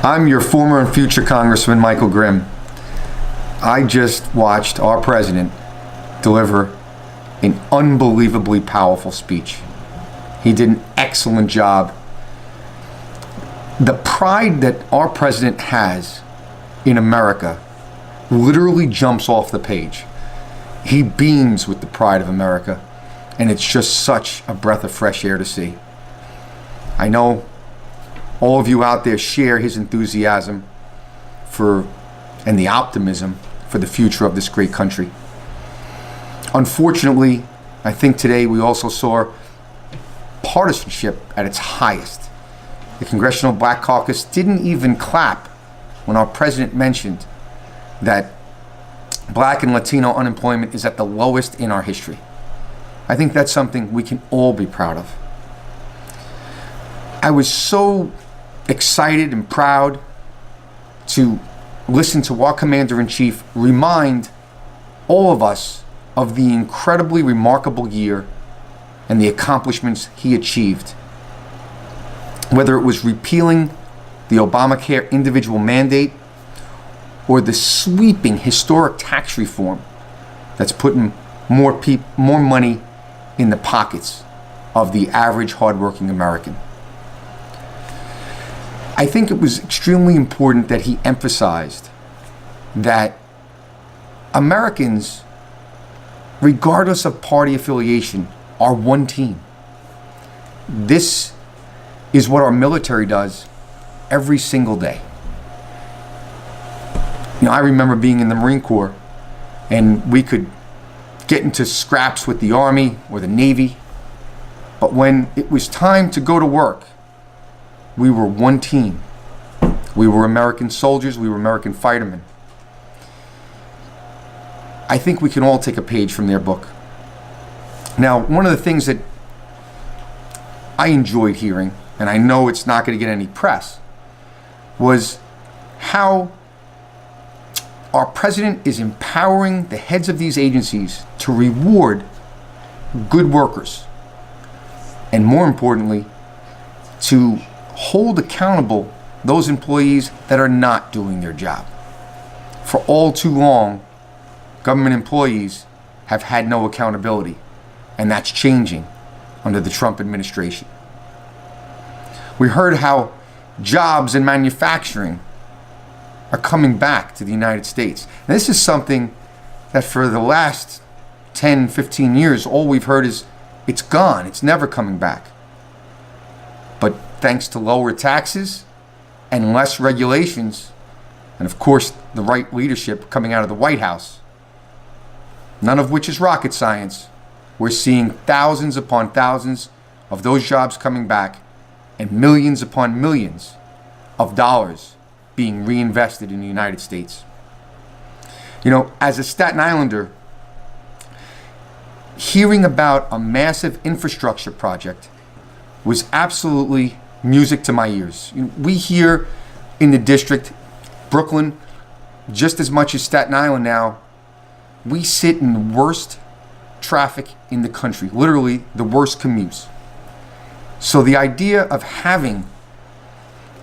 I'm your former and future Congressman, Michael Grimm. I just watched our president deliver an unbelievably powerful speech. He did an excellent job. The pride that our president has in America literally jumps off the page. He beams with the pride of America, and it's just such a breath of fresh air to see. I know all of you out there share his enthusiasm and the optimism for the future of this great country. Unfortunately, I think today we also saw partisanship at its highest. The Congressional Black Caucus didn't even clap when our president mentioned that Black and Latino unemployment is at the lowest in our history. I think that's something we can all be proud of. I was so excited and proud to listen to our Commander-in-Chief remind all of us of the incredibly remarkable year and the accomplishments he achieved. Whether it was repealing the Obamacare individual mandate or the sweeping historic tax reform that's putting more money in the pockets of the average hardworking American. I think it was extremely important that he emphasized that Americans, regardless of party affiliation, are one team. This is what our military does every single day. You know, I remember being in the Marine Corps, and we could get into scraps with the Army or the Navy, but when it was time to go to work, we were one team. We were American soldiers, we were American fightermen. I think we can all take a page from their book. Now, one of the things that I enjoyed hearing, and I know it's not going to get any press, was how our president is empowering the heads of these agencies to reward good workers, and more importantly, to hold accountable those employees that are not doing their job. For all too long, government employees have had no accountability, and that's changing under the Trump administration. We heard how jobs in manufacturing are coming back to the United States. And this is something that for the last 10, 15 years, all we've heard is it's gone, it's never coming back. But thanks to lower taxes and less regulations, and of course the right leadership coming out of the White House, none of which is rocket science, we're seeing thousands upon thousands of those jobs coming back and millions upon millions of dollars being reinvested in the United States. You know, as a Staten Islander, hearing about a massive infrastructure project was absolutely music to my ears. We here in the district, Brooklyn, just as much as Staten Island now, we sit in the worst traffic in the country, literally the worst commutes. So the idea of having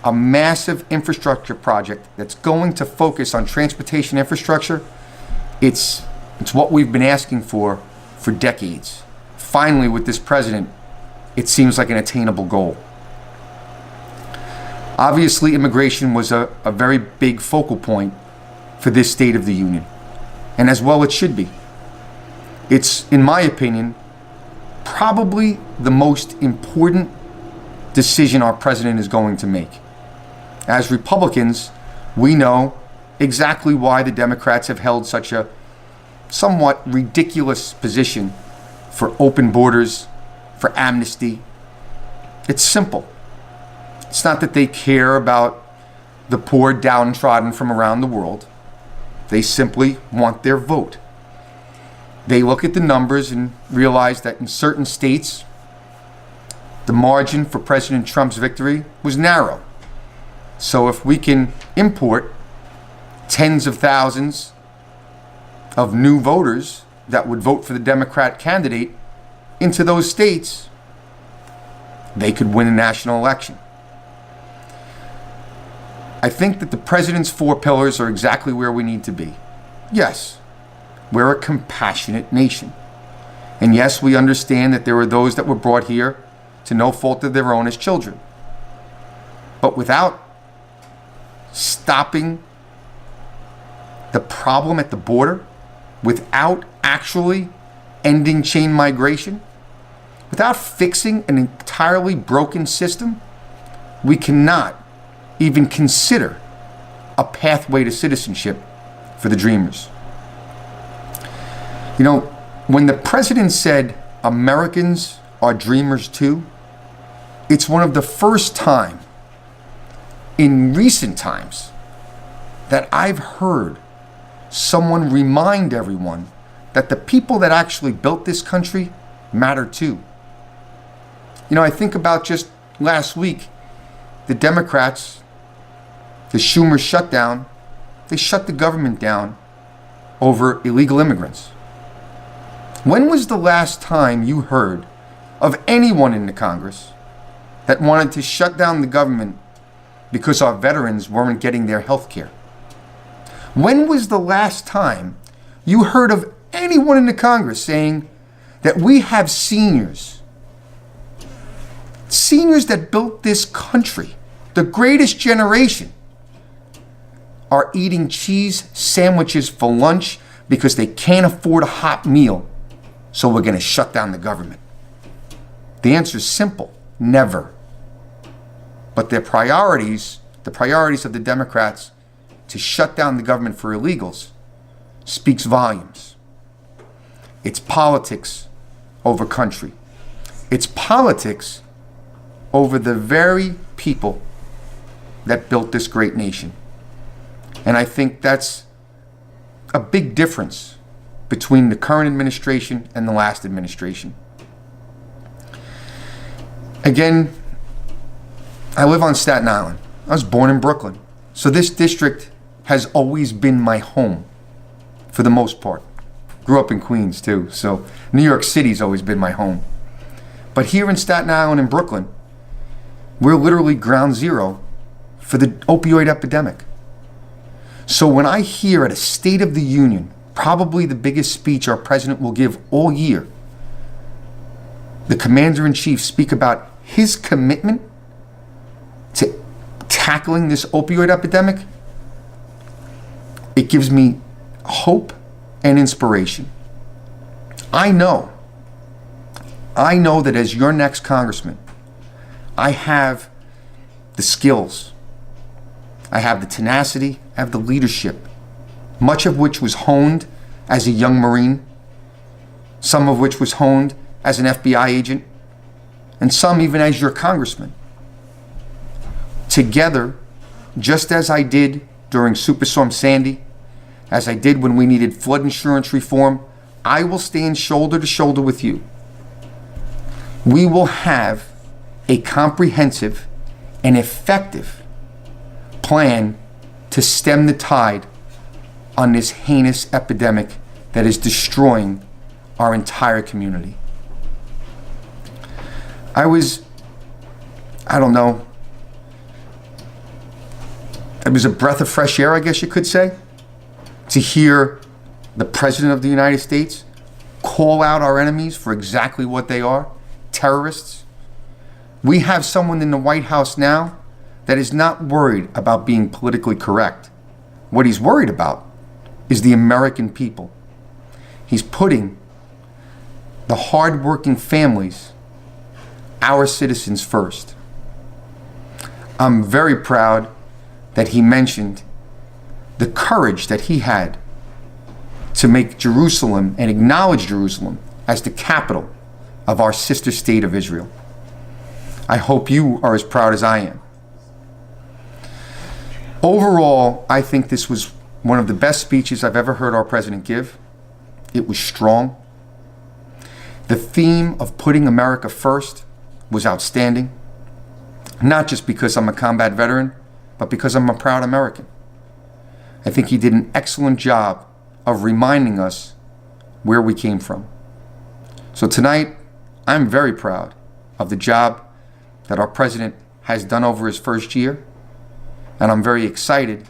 a massive infrastructure project that's going to focus on transportation infrastructure, it's what we've been asking for decades. Finally, with this president, it seems like an attainable goal. Obviously, immigration was a very big focal point for this State of the Union, and as well it should be. It's, in my opinion, probably the most important decision our president is going to make. As Republicans, we know exactly why the Democrats have held such a somewhat ridiculous position for open borders, for amnesty. It's simple. It's not that they care about the poor downtrodden from around the world. They simply want their vote. They look at the numbers and realize that in certain states, the margin for President Trump's victory was narrow. So if we can import tens of thousands of new voters that would vote for the Democrat candidate into those states, they could win a national election. I think that the president's 4 pillars are exactly where we need to be. Yes, we're a compassionate nation. And yes, we understand that there were those that were brought here to no fault of their own as children. But without stopping the problem at the border, without actually ending chain migration, without fixing an entirely broken system, we cannot even consider a pathway to citizenship for the dreamers. You know, when the president said Americans are dreamers too, it's one of the first time in recent times that I've heard someone remind everyone that the people that actually built this country matter too. You know, I think about just last week, the Democrats, the Schumer shutdown, they shut the government down over illegal immigrants. When was the last time you heard of anyone in the Congress that wanted to shut down the government because our veterans weren't getting their health care? When was the last time you heard of anyone in the Congress saying that we have seniors that built this country, the greatest generation, are eating cheese sandwiches for lunch because they can't afford a hot meal, so we're going to shut down the government? The answer is simple: never. But their priorities, the priorities of the Democrats to shut down the government for illegals, speaks volumes. It's politics over country. It's politics over the very people that built this great nation. And I think that's a big difference between the current administration and the last administration. Again, I live on Staten Island. I was born in Brooklyn. So this district has always been my home for the most part. Grew up in Queens too, so New York City's always been my home. But here in Staten Island and Brooklyn, we're literally ground zero for the opioid epidemic. So when I hear at a State of the Union, probably the biggest speech our president will give all year, the commander-in-chief speak about his commitment to tackling this opioid epidemic, it gives me hope and inspiration. I know that as your next congressman, I have the skills, I have the tenacity, I have the leadership, much of which was honed as a young Marine, some of which was honed as an FBI agent, and some even as your congressman. Together, just as I did during Superstorm Sandy, as I did when we needed flood insurance reform, I will stand shoulder to shoulder with you. We will have a comprehensive and effective plan to stem the tide on this heinous epidemic that is destroying our entire community. It was a breath of fresh air, I guess you could say, to hear the President of the United States call out our enemies for exactly what they are, terrorists. We have someone in the White House now that is not worried about being politically correct. What he's worried about is the American people. He's putting the hardworking families, our citizens, first. I'm very proud that he mentioned the courage that he had to make Jerusalem and acknowledge Jerusalem as the capital of our sister state of Israel. I hope you are as proud as I am. Overall, I think this was one of the best speeches I've ever heard our president give. It was strong. The theme of putting America first was outstanding, not just because I'm a combat veteran, but because I'm a proud American. I think he did an excellent job of reminding us where we came from. So tonight, I'm very proud of the job that our president has done over his first year. And I'm very excited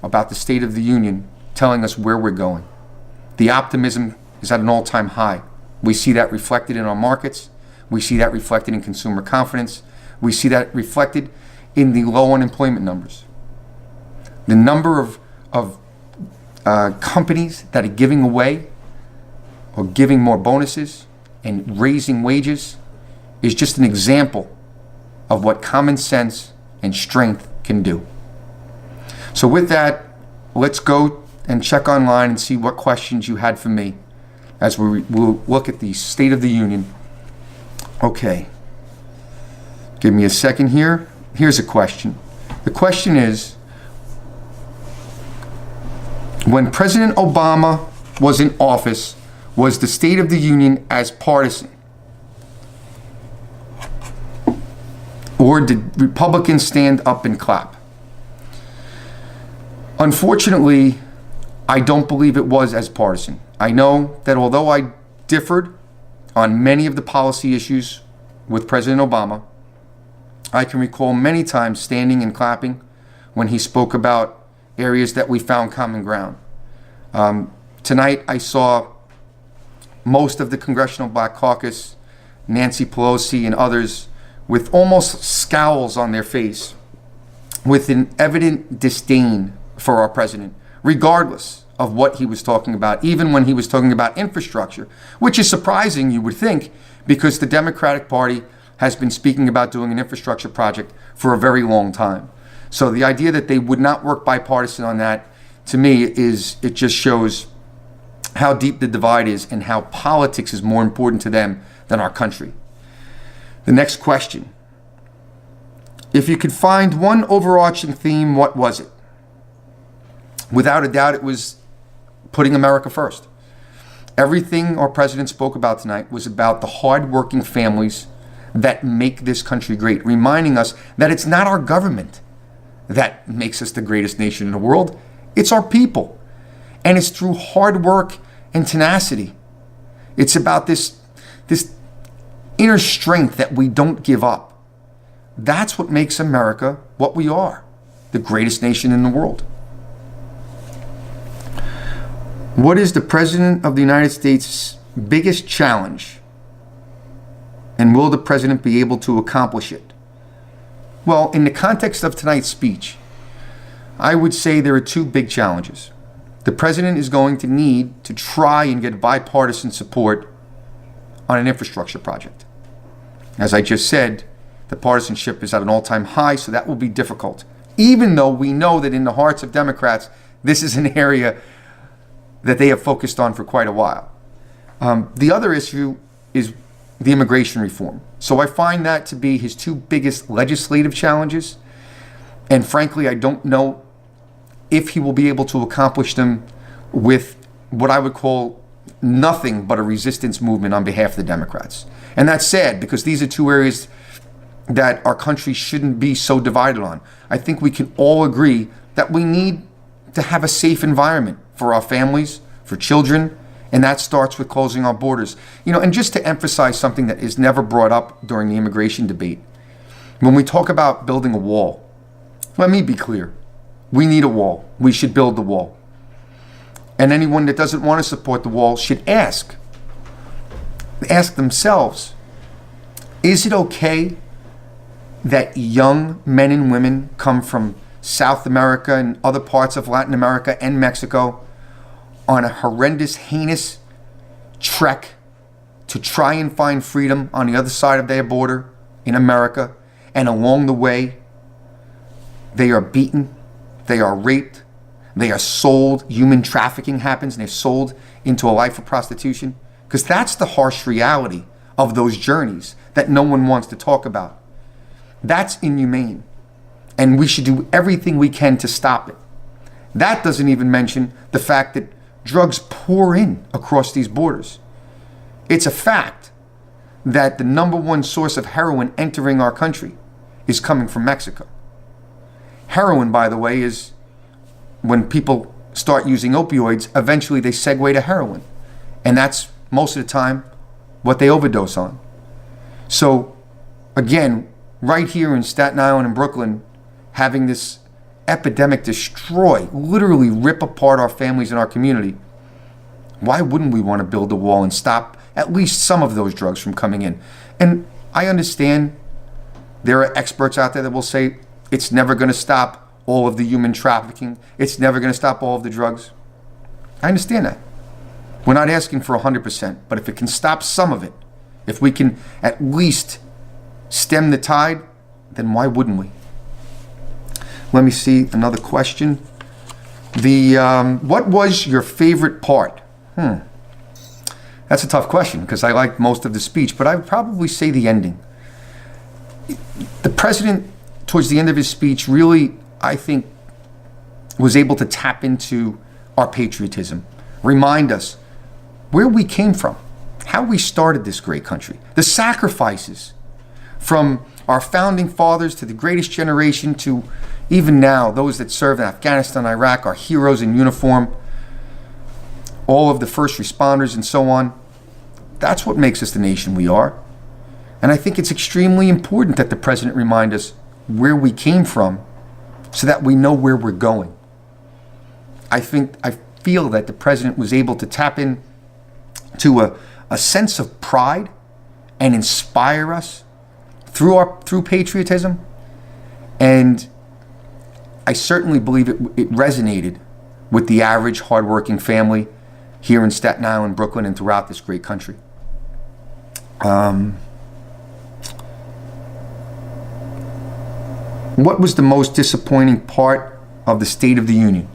about the State of the Union telling us where we're going. The optimism is at an all-time high. We see that reflected in our markets. We see that reflected in consumer confidence. We see that reflected in the low unemployment numbers. The number of companies that are giving away or giving more bonuses and raising wages is just an example of what common sense and strength can do. So with that, let's go and check online and see what questions you had for me as we'll look at the State of the Union. Okay, give me a second here. Here's a question. The question is, when President Obama was in office, was the State of the Union as partisan? Or did Republicans stand up and clap? Unfortunately, I don't believe it was as partisan. I know that although I differed on many of the policy issues with President Obama, I can recall many times standing and clapping when he spoke about areas that we found common ground. Tonight I saw most of the Congressional Black Caucus, Nancy Pelosi and others, with almost scowls on their face, with an evident disdain for our president, regardless of what he was talking about, even when he was talking about infrastructure, which is surprising, you would think, because the Democratic Party has been speaking about doing an infrastructure project for a very long time. So the idea that they would not work bipartisan on that, to me, it just shows how deep the divide is and how politics is more important to them than our country. The next question. If you could find one overarching theme, what was it? Without a doubt, it was putting America first. Everything our president spoke about tonight was about the hardworking families that make this country great, reminding us that it's not our government that makes us the greatest nation in the world. It's our people. And it's through hard work and tenacity. It's about this inner strength that we don't give up. That's what makes America what we are, the greatest nation in the world. What is the President of the United States' biggest challenge? And will the President be able to accomplish it? Well, in the context of tonight's speech, I would say there are two big challenges. The President is going to need to try and get bipartisan support on an infrastructure project. As I just said, the partisanship is at an all-time high, so that will be difficult. Even though we know that in the hearts of Democrats, this is an area that they have focused on for quite a while. The other issue is the immigration reform. So I find that to be his two biggest legislative challenges. And frankly, I don't know if he will be able to accomplish them with what I would call nothing but a resistance movement on behalf of the Democrats. And that's sad, because these are two areas that our country shouldn't be so divided on. I think we can all agree that we need to have a safe environment for our families, for children, and that starts with closing our borders. And just to emphasize something that is never brought up during the immigration debate, when we talk about building a wall, let me be clear. We need a wall. We should build the wall. And anyone that doesn't want to support the wall should ask themselves, is it okay that young men and women come from South America and other parts of Latin America and Mexico on a horrendous, heinous trek to try and find freedom on the other side of their border in America, and along the way, they are beaten, they are raped, they are sold, human trafficking happens, and they're sold into a life of prostitution? Because that's the harsh reality of those journeys that no one wants to talk about. That's inhumane, and we should do everything we can to stop it. That doesn't even mention the fact that drugs pour in across these borders. It's a fact that the number one source of heroin entering our country is coming from Mexico. Heroin, by the way, is when people start using opioids, eventually they segue to heroin. And that's most of the time what they overdose on. So again, right here in Staten Island and Brooklyn, having this epidemic destroy, literally rip apart our families and our community, why wouldn't we want to build a wall and stop at least some of those drugs from coming in? And I understand there are experts out there that will say it's never going to stop all of the human trafficking. It's never going to stop all of the drugs. I understand that. We're not asking for 100%, but if it can stop some of it, if we can at least stem the tide, then why wouldn't we? Let me see another question. What was your favorite part? That's a tough question because I liked most of the speech, but I would probably say the ending. The president, towards the end of his speech, really, I think, was able to tap into our patriotism, remind us where we came from, how we started this great country, the sacrifices from our founding fathers to the greatest generation to even now, those that serve in Afghanistan, Iraq, our heroes in uniform, all of the first responders and so on. That's what makes us the nation we are. And I think it's extremely important that the president remind us where we came from so that we know where we're going. I feel that the president was able to tap in to a sense of pride and inspire us through patriotism. And I certainly believe it resonated with the average hardworking family here in Staten Island, Brooklyn, and throughout this great country. What was the most disappointing part of the State of the Union?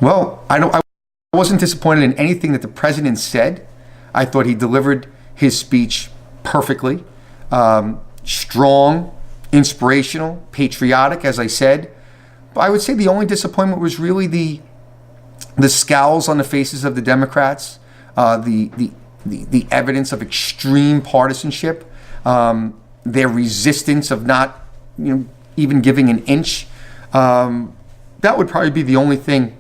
Well, I wasn't disappointed in anything that the president said. I thought he delivered his speech perfectly. Strong, inspirational, patriotic, as I said. But I would say the only disappointment was really the scowls on the faces of the Democrats, the evidence of extreme partisanship, their resistance of not, even giving an inch. That would probably be the only thing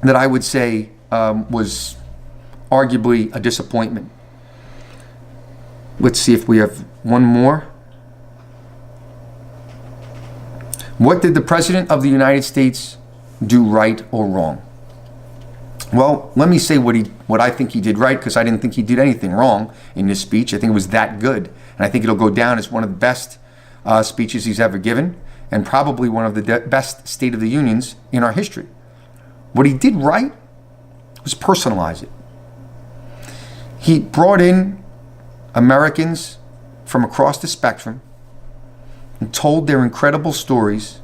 that I would say was arguably a disappointment. Let's see if we have one more. What did the President of the United States do right or wrong? Well, let me say what I think he did right, because I didn't think he did anything wrong in this speech. I think it was that good. And I think it'll go down as one of the best speeches he's ever given, and probably one of the best State of the Unions in our history. What he did right was personalize it. He brought in Americans from across the spectrum and told their incredible stories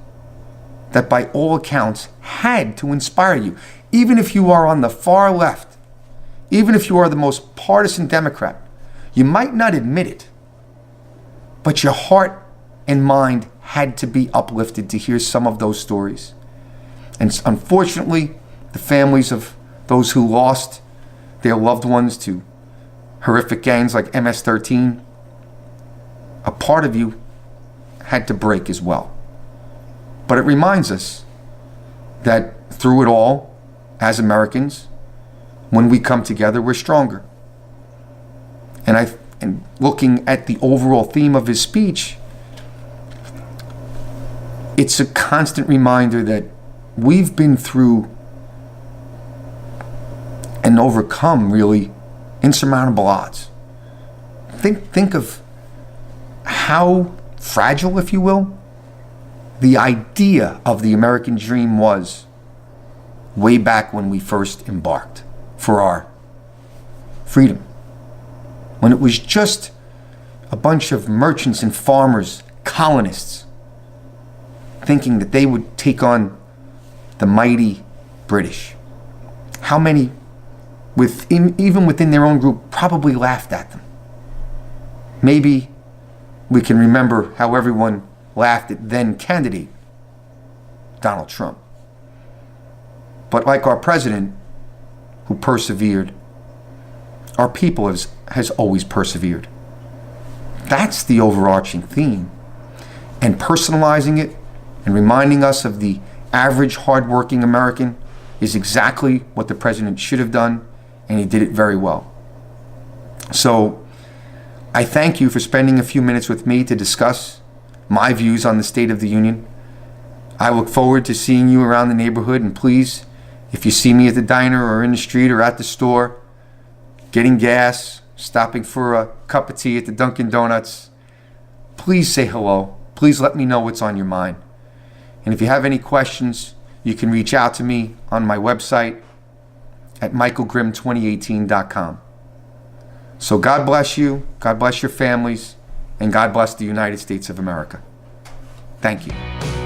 that by all accounts had to inspire you. Even if you are on the far left, even if you are the most partisan Democrat, you might not admit it, but your heart and mind had to be uplifted to hear some of those stories. And unfortunately, the families of those who lost their loved ones to horrific gangs like MS-13, a part of you had to break as well. But it reminds us that through it all, as Americans, when we come together, we're stronger. And looking at the overall theme of his speech, it's a constant reminder that we've been through and overcome really insurmountable odds. Think of how fragile, if you will, the idea of the American dream was way back when we first embarked for our freedom. When it was just a bunch of merchants and farmers, colonists, thinking that they would take on the mighty British. How many, even within their own group, probably laughed at them? Maybe we can remember how everyone laughed at then candidate Donald Trump. But like our president, who persevered, our people has always persevered. That's the overarching theme. And personalizing it and reminding us of the average hardworking American is exactly what the president should have done, and he did it very well. So I thank you for spending a few minutes with me to discuss my views on the State of the Union. I look forward to seeing you around the neighborhood, and please, if you see me at the diner or in the street or at the store, getting gas, stopping for a cup of tea at the Dunkin' Donuts, please say hello. Please let me know what's on your mind. And if you have any questions, you can reach out to me on my website at michaelgrimm2018.com. So God bless you, God bless your families, and God bless the United States of America. Thank you.